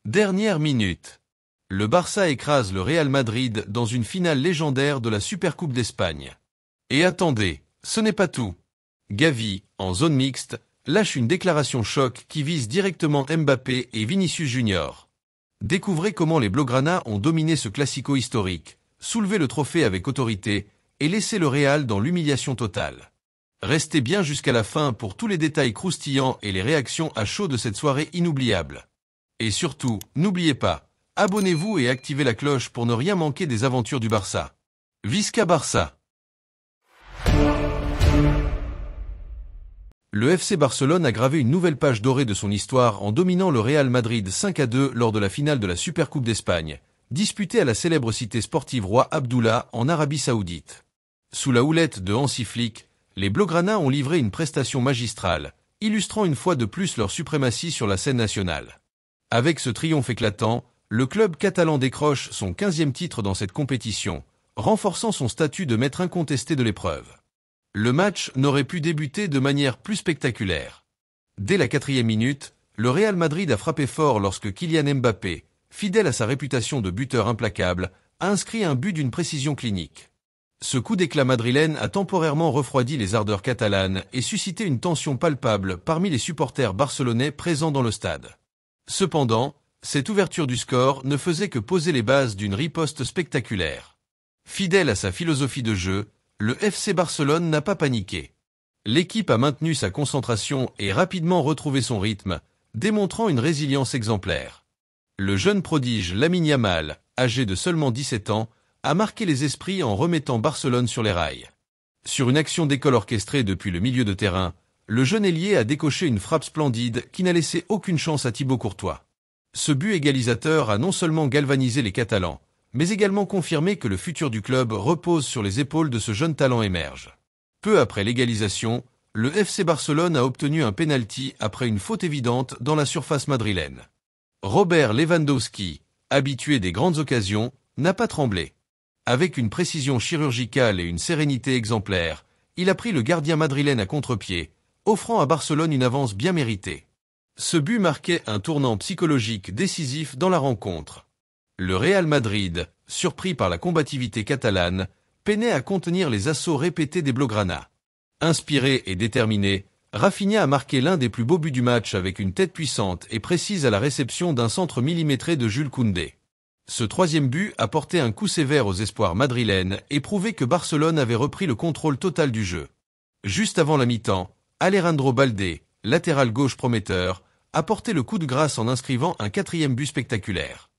Dernière minute. Le Barça écrase le Real Madrid dans une finale légendaire de la Supercoupe d'Espagne. Et attendez, ce n'est pas tout. Gavi, en zone mixte, lâche une déclaration choc qui vise directement Mbappé et Vinicius Junior. Découvrez comment les Blaugrana ont dominé ce classico historique, soulevé le trophée avec autorité et laissé le Real dans l'humiliation totale. Restez bien jusqu'à la fin pour tous les détails croustillants et les réactions à chaud de cette soirée inoubliable. Et surtout, n'oubliez pas, abonnez-vous et activez la cloche pour ne rien manquer des aventures du Barça. Visca Barça. Le FC Barcelone a gravé une nouvelle page dorée de son histoire en dominant le Real Madrid 5-2 lors de la finale de la Supercoupe d'Espagne, disputée à la célèbre cité sportive Roi Abdullah en Arabie Saoudite. Sous la houlette de Hansi Flick, les Blaugrana ont livré une prestation magistrale, illustrant une fois de plus leur suprématie sur la scène nationale. Avec ce triomphe éclatant, le club catalan décroche son 15e titre dans cette compétition, renforçant son statut de maître incontesté de l'épreuve. Le match n'aurait pu débuter de manière plus spectaculaire. Dès la 4e minute, le Real Madrid a frappé fort lorsque Kylian Mbappé, fidèle à sa réputation de buteur implacable, a inscrit un but d'une précision clinique. Ce coup d'éclat madrilène a temporairement refroidi les ardeurs catalanes et suscité une tension palpable parmi les supporters barcelonais présents dans le stade. Cependant, cette ouverture du score ne faisait que poser les bases d'une riposte spectaculaire. Fidèle à sa philosophie de jeu, le FC Barcelone n'a pas paniqué. L'équipe a maintenu sa concentration et rapidement retrouvé son rythme, démontrant une résilience exemplaire. Le jeune prodige Lamine Yamal, âgé de seulement 17 ans, a marqué les esprits en remettant Barcelone sur les rails. Sur une action d'école orchestrée depuis le milieu de terrain, le jeune ailier a décoché une frappe splendide qui n'a laissé aucune chance à Thibaut Courtois. Ce but égalisateur a non seulement galvanisé les Catalans, mais également confirmé que le futur du club repose sur les épaules de ce jeune talent émerge. Peu après l'égalisation, le FC Barcelone a obtenu un pénalty après une faute évidente dans la surface madrilène. Robert Lewandowski, habitué des grandes occasions, n'a pas tremblé. Avec une précision chirurgicale et une sérénité exemplaire, il a pris le gardien madrilène à contre-pied, offrant à Barcelone une avance bien méritée. Ce but marquait un tournant psychologique décisif dans la rencontre. Le Real Madrid, surpris par la combativité catalane, peinait à contenir les assauts répétés des Blaugrana. Inspiré et déterminé, Rafinha a marqué l'un des plus beaux buts du match avec une tête puissante et précise à la réception d'un centre millimétré de Jules Koundé. Ce troisième but a porté un coup sévère aux espoirs madrilènes et prouvé que Barcelone avait repris le contrôle total du jeu. Juste avant la mi-temps, Alejandro Balde, latéral gauche prometteur, a porté le coup de grâce en inscrivant un 4e but spectaculaire.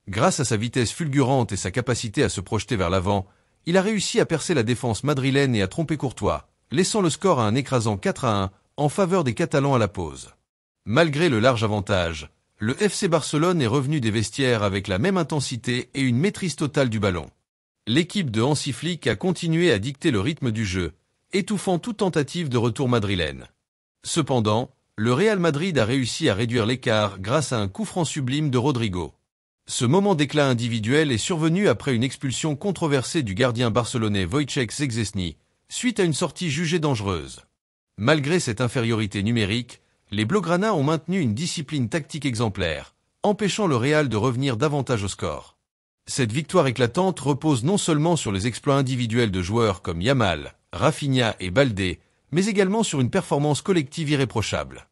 Grâce à sa vitesse fulgurante et sa capacité à se projeter vers l'avant, il a réussi à percer la défense madrilène et à tromper Courtois, laissant le score à un écrasant 4-1 en faveur des Catalans à la pause. Malgré le large avantage, le FC Barcelone est revenu des vestiaires avec la même intensité et une maîtrise totale du ballon. L'équipe de Hansi Flick a continué à dicter le rythme du jeu, étouffant toute tentative de retour madrilène. Cependant, le Real Madrid a réussi à réduire l'écart grâce à un coup franc sublime de Rodrigo. Ce moment d'éclat individuel est survenu après une expulsion controversée du gardien barcelonais Wojciech Szczęsny, suite à une sortie jugée dangereuse. Malgré cette infériorité numérique, les Blaugrana ont maintenu une discipline tactique exemplaire, empêchant le Real de revenir davantage au score. Cette victoire éclatante repose non seulement sur les exploits individuels de joueurs comme Yamal, Rafinha et Balde, mais également sur une performance collective irréprochable.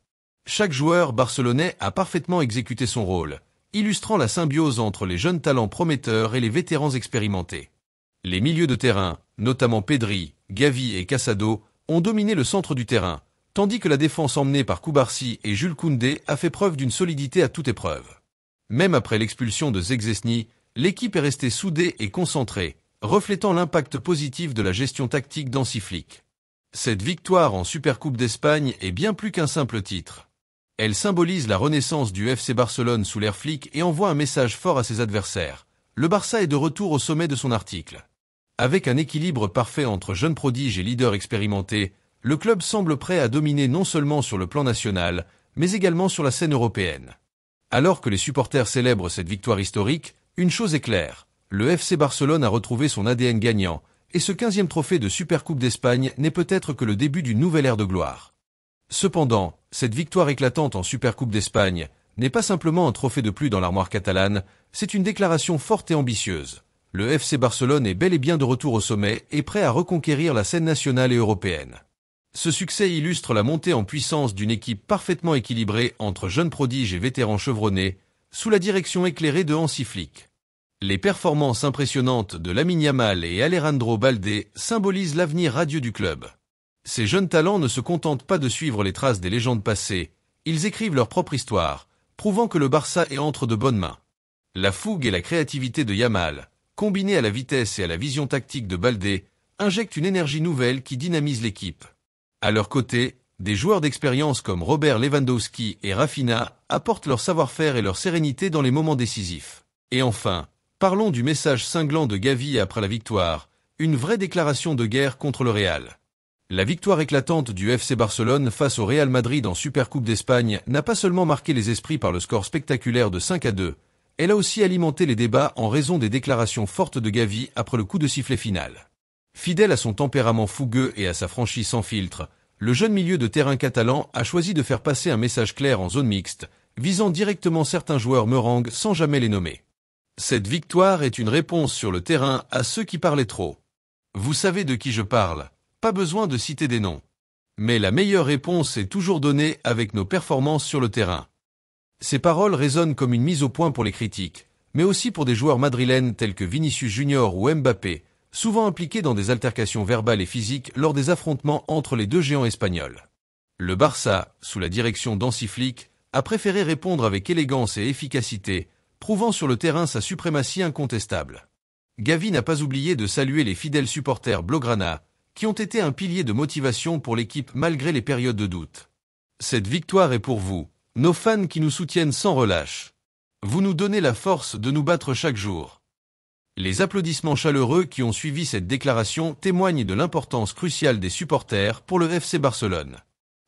Chaque joueur barcelonais a parfaitement exécuté son rôle, illustrant la symbiose entre les jeunes talents prometteurs et les vétérans expérimentés. Les milieux de terrain, notamment Pedri, Gavi et Casado, ont dominé le centre du terrain, tandis que la défense emmenée par Cubarsí et Jules Koundé a fait preuve d'une solidité à toute épreuve. Même après l'expulsion de Szczęsny, l'équipe est restée soudée et concentrée, reflétant l'impact positif de la gestion tactique d'Hansi Flick. Cette victoire en Supercoupe d'Espagne est bien plus qu'un simple titre. Elle symbolise la renaissance du FC Barcelone sous l'ère Flick et envoie un message fort à ses adversaires. Le Barça est de retour au sommet de son article. Avec un équilibre parfait entre jeunes prodiges et leaders expérimentés, le club semble prêt à dominer non seulement sur le plan national, mais également sur la scène européenne. Alors que les supporters célèbrent cette victoire historique, une chose est claire, le FC Barcelone a retrouvé son ADN gagnant, et ce 15e trophée de Supercoupe d'Espagne n'est peut-être que le début d'une nouvelle ère de gloire. Cependant, cette victoire éclatante en Supercoupe d'Espagne n'est pas simplement un trophée de plus dans l'armoire catalane, c'est une déclaration forte et ambitieuse. Le FC Barcelone est bel et bien de retour au sommet et prêt à reconquérir la scène nationale et européenne. Ce succès illustre la montée en puissance d'une équipe parfaitement équilibrée entre jeunes prodiges et vétérans chevronnés, sous la direction éclairée de Hansi Flick. Les performances impressionnantes de Lamine Yamal et Alejandro Balde symbolisent l'avenir radieux du club. Ces jeunes talents ne se contentent pas de suivre les traces des légendes passées, ils écrivent leur propre histoire, prouvant que le Barça est entre de bonnes mains. La fougue et la créativité de Yamal, combinées à la vitesse et à la vision tactique de Balde, injectent une énergie nouvelle qui dynamise l'équipe. À leur côté, des joueurs d'expérience comme Robert Lewandowski et Rafinha apportent leur savoir-faire et leur sérénité dans les moments décisifs. Et enfin, parlons du message cinglant de Gavi après la victoire, une vraie déclaration de guerre contre le Real. La victoire éclatante du FC Barcelone face au Real Madrid en Supercoupe d'Espagne n'a pas seulement marqué les esprits par le score spectaculaire de 5-2, elle a aussi alimenté les débats en raison des déclarations fortes de Gavi après le coup de sifflet final. Fidèle à son tempérament fougueux et à sa franchise sans filtre, le jeune milieu de terrain catalan a choisi de faire passer un message clair en zone mixte, visant directement certains joueurs meringues sans jamais les nommer. Cette victoire est une réponse sur le terrain à ceux qui parlaient trop. Vous savez de qui je parle, pas besoin de citer des noms. Mais la meilleure réponse est toujours donnée avec nos performances sur le terrain. Ces paroles résonnent comme une mise au point pour les critiques, mais aussi pour des joueurs madrilènes tels que Vinicius Junior ou Mbappé, souvent impliqués dans des altercations verbales et physiques lors des affrontements entre les deux géants espagnols. Le Barça, sous la direction d'Hansi Flick, a préféré répondre avec élégance et efficacité, prouvant sur le terrain sa suprématie incontestable. Gavi n'a pas oublié de saluer les fidèles supporters blaugrana, qui ont été un pilier de motivation pour l'équipe malgré les périodes de doute. Cette victoire est pour vous, nos fans qui nous soutiennent sans relâche. Vous nous donnez la force de nous battre chaque jour. Les applaudissements chaleureux qui ont suivi cette déclaration témoignent de l'importance cruciale des supporters pour le FC Barcelone.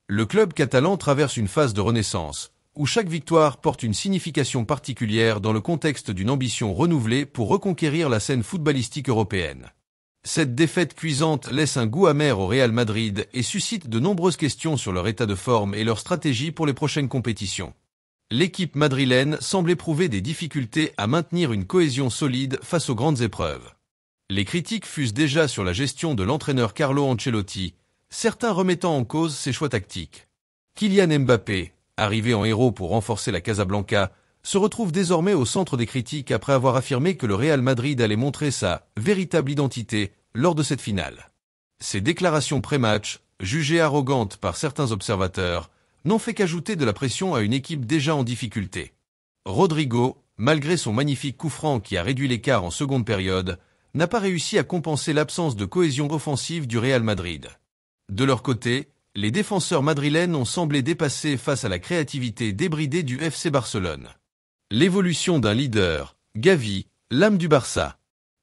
Le club catalan traverse une phase de renaissance, où chaque victoire porte une signification particulière dans le contexte d'une ambition renouvelée pour reconquérir la scène footballistique européenne. Cette défaite cuisante laisse un goût amer au Real Madrid et suscite de nombreuses questions sur leur état de forme et leur stratégie pour les prochaines compétitions. L'équipe madrilène semble éprouver des difficultés à maintenir une cohésion solide face aux grandes épreuves. Les critiques fusent déjà sur la gestion de l'entraîneur Carlo Ancelotti, certains remettant en cause ses choix tactiques. Kylian Mbappé, arrivé en héros pour renforcer la Casablanca, se retrouve désormais au centre des critiques après avoir affirmé que le Real Madrid allait montrer sa véritable identité lors de cette finale. Ces déclarations pré-match, jugées arrogantes par certains observateurs, n'ont fait qu'ajouter de la pression à une équipe déjà en difficulté. Rodrigo, malgré son magnifique coup franc qui a réduit l'écart en seconde période, n'a pas réussi à compenser l'absence de cohésion offensive du Real Madrid. De leur côté, les défenseurs madrilènes ont semblé dépassés face à la créativité débridée du FC Barcelone. L'évolution d'un leader, Gavi, l'âme du Barça.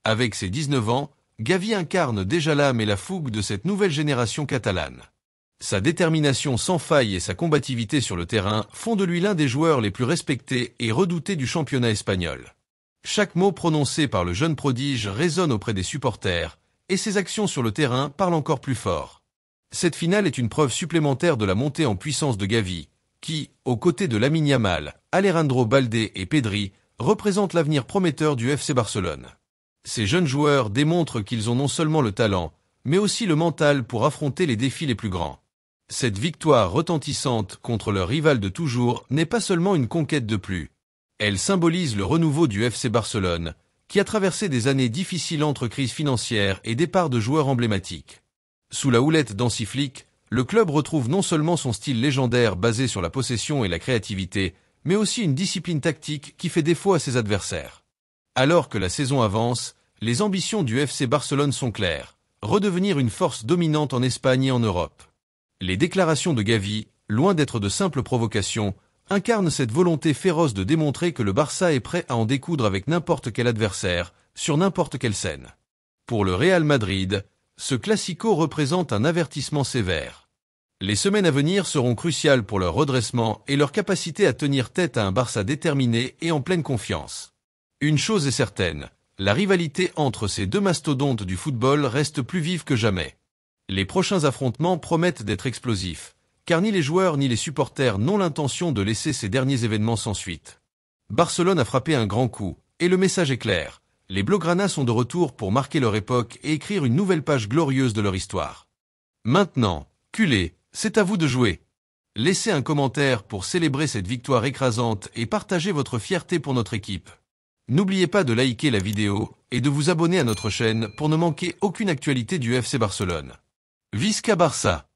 Avec ses 19 ans, Gavi incarne déjà l'âme et la fougue de cette nouvelle génération catalane. Sa détermination sans faille et sa combativité sur le terrain font de lui l'un des joueurs les plus respectés et redoutés du championnat espagnol. Chaque mot prononcé par le jeune prodige résonne auprès des supporters, et ses actions sur le terrain parlent encore plus fort. Cette finale est une preuve supplémentaire de la montée en puissance de Gavi, qui, aux côtés de Lamine Yamal, Alejandro Balde et Pedri, représente l'avenir prometteur du FC Barcelone. Ces jeunes joueurs démontrent qu'ils ont non seulement le talent, mais aussi le mental pour affronter les défis les plus grands. Cette victoire retentissante contre leur rival de toujours n'est pas seulement une conquête de plus. Elle symbolise le renouveau du FC Barcelone, qui a traversé des années difficiles entre crise financière et départ de joueurs emblématiques. Sous la houlette d'Hansi Flick, le club retrouve non seulement son style légendaire basé sur la possession et la créativité, mais aussi une discipline tactique qui fait défaut à ses adversaires. Alors que la saison avance, les ambitions du FC Barcelone sont claires, redevenir une force dominante en Espagne et en Europe. Les déclarations de Gavi, loin d'être de simples provocations, incarnent cette volonté féroce de démontrer que le Barça est prêt à en découdre avec n'importe quel adversaire, sur n'importe quelle scène. Pour le Real Madrid, ce classico représente un avertissement sévère. Les semaines à venir seront cruciales pour leur redressement et leur capacité à tenir tête à un Barça déterminé et en pleine confiance. Une chose est certaine, la rivalité entre ces deux mastodontes du football reste plus vive que jamais. Les prochains affrontements promettent d'être explosifs, car ni les joueurs ni les supporters n'ont l'intention de laisser ces derniers événements sans suite. Barcelone a frappé un grand coup, et le message est clair. Les Blaugrana sont de retour pour marquer leur époque et écrire une nouvelle page glorieuse de leur histoire. Maintenant, culé, c'est à vous de jouer. Laissez un commentaire pour célébrer cette victoire écrasante et partagez votre fierté pour notre équipe. N'oubliez pas de liker la vidéo et de vous abonner à notre chaîne pour ne manquer aucune actualité du FC Barcelone. Visca Barça!